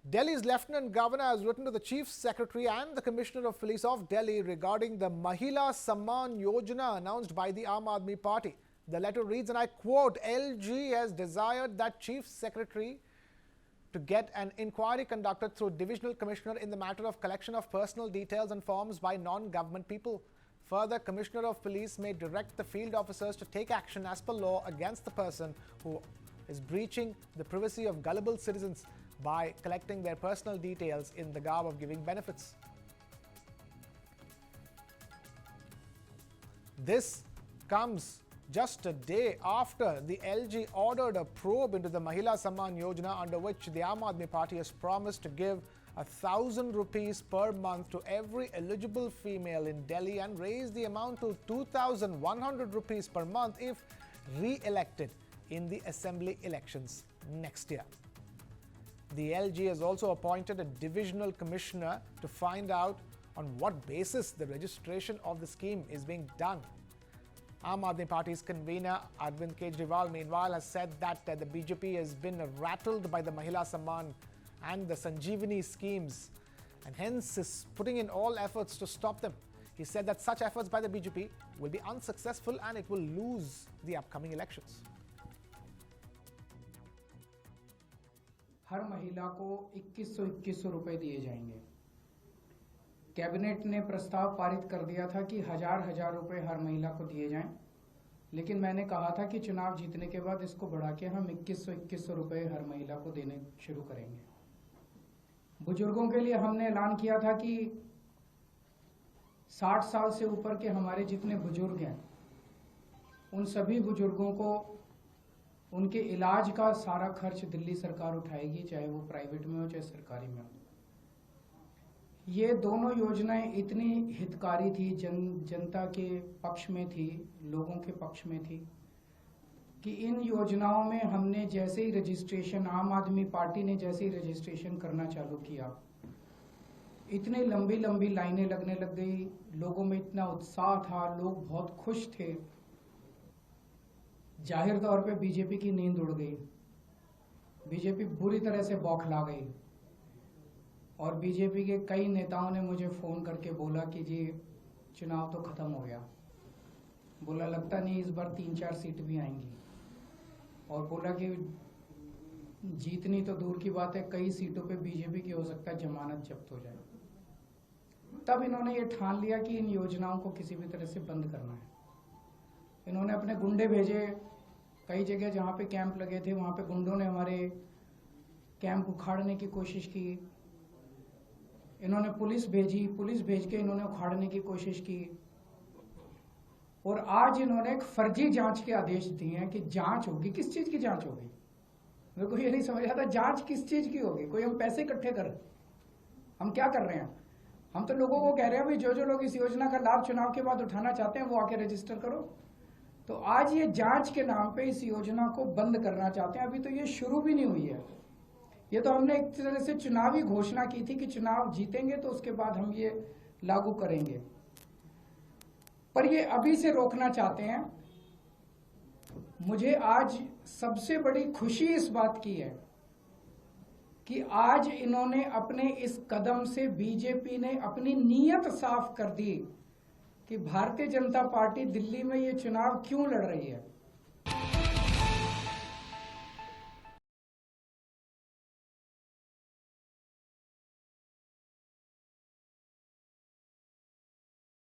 Delhi's Lieutenant Governor has written to the Chief Secretary and the Commissioner of Police of Delhi regarding the Mahila Samman Yojana announced by the Aam Aadmi Party. The letter reads, and I quote, LG has desired that Chief Secretary to get an inquiry conducted through Divisional Commissioner in the matter of collection of personal details and forms by non-government people. Further, Commissioner of Police may direct the field officers to take action as per law against the person who is breaching the privacy of gullible citizens by collecting their personal details in the garb of giving benefits. This comes just a day after the LG ordered a probe into the Mahila Samman Yojana, under which the Aam Aadmi Party has promised to give 1,000 rupees per month to every eligible female in Delhi and raise the amount to 2,100 rupees per month if re-elected in the assembly elections next year. The LG has also appointed a divisional commissioner to find out on what basis the registration of the scheme is being done. Aam Aadmi Party's convener Arvind Kejriwal, meanwhile, has said that the BJP has been rattled by the Mahila Samman and the Sanjeevani schemes and hence is putting in all efforts to stop them. He said that such efforts by the BJP will be unsuccessful and it will lose the upcoming elections. हर महिला को 2100 रुपए दिए जाएंगे। Cabinet ने प्रस्ताव पारित कर दिया था कि हजार रुपए हर महिला को दिए जाएं, लेकिन मैंने कहा था कि चुनाव जीतने के बाद इसको बढ़ा के हम 2100 रुपए हर महिला को देने शुरू करेंगे। बुजुर्गों के लिए हमने ऐलान किया था कि 60 साल से ऊपर के हमारे जितने बुजुर्ग हैं, उन सभी बुजुर्गों को उनके इलाज का सारा खर्च दिल्ली सरकार उठाएगी, चाहे वो प्राइवेट में हो चाहे सरकारी में हो। ये दोनों योजनाएं इतनी हितकारी थी, जनता के पक्ष में थी, लोगों के पक्ष में थी कि इन योजनाओं में हमने जैसे ही रजिस्ट्रेशन, आम आदमी पार्टी ने जैसे ही रजिस्ट्रेशन करना चालू किया, इतनी लंबी लंबी लाइनें लगने लग गई, लोगों में इतना उत्साह था, लोग बहुत खुश थे। जाहिर तौर पे बीजेपी की नींद उड़ गई, बीजेपी बुरी तरह से बौखला गई और बीजेपी के कई नेताओं ने मुझे फ़ोन करके बोला कि जी चुनाव तो ख़त्म हो गया, बोला लगता नहीं इस बार 3-4 सीट भी आएंगी, और बोला कि जीतनी तो दूर की बात है, कई सीटों पे बीजेपी की हो सकता है जमानत जब्त हो जाए। तब इन्होंने ये ठान लिया कि इन योजनाओं को किसी भी तरह से बंद करना है। इन्होंने अपने गुंडे भेजे, कई जगह जहाँ पे कैंप लगे थे वहाँ पे गुंडों ने हमारे कैंप उखाड़ने की कोशिश की। इन्होंने पुलिस भेजी, पुलिस भेज के इन्होंने उखाड़ने की कोशिश की और आज इन्होंने एक फर्जी जांच के आदेश दिए हैं कि जांच होगी। किस चीज की जांच होगी? मेरे को ये नहीं समझ आता, जांच किस चीज की होगी? कोई हम पैसे इकट्ठे कर, हम क्या कर रहे हैं? हम तो लोगों को कह रहे हैं भाई जो जो लोग इस योजना का लाभ चुनाव के बाद उठाना चाहते हैं वो आके रजिस्टर करो। तो आज ये जांच के नाम पे इस योजना को बंद करना चाहते हैं। अभी तो ये शुरू भी नहीं हुई है। ये तो हमने एक तरह से चुनावी घोषणा की थी कि चुनाव जीतेंगे तो उसके बाद हम ये लागू करेंगे, पर ये अभी से रोकना चाहते हैं। मुझे आज सबसे बड़ी खुशी इस बात की है कि आज इन्होंने अपने इस कदम से, बीजेपी ने अपनी नीयत साफ कर दी कि भारतीय जनता पार्टी दिल्ली में ये चुनाव क्यों लड़ रही है।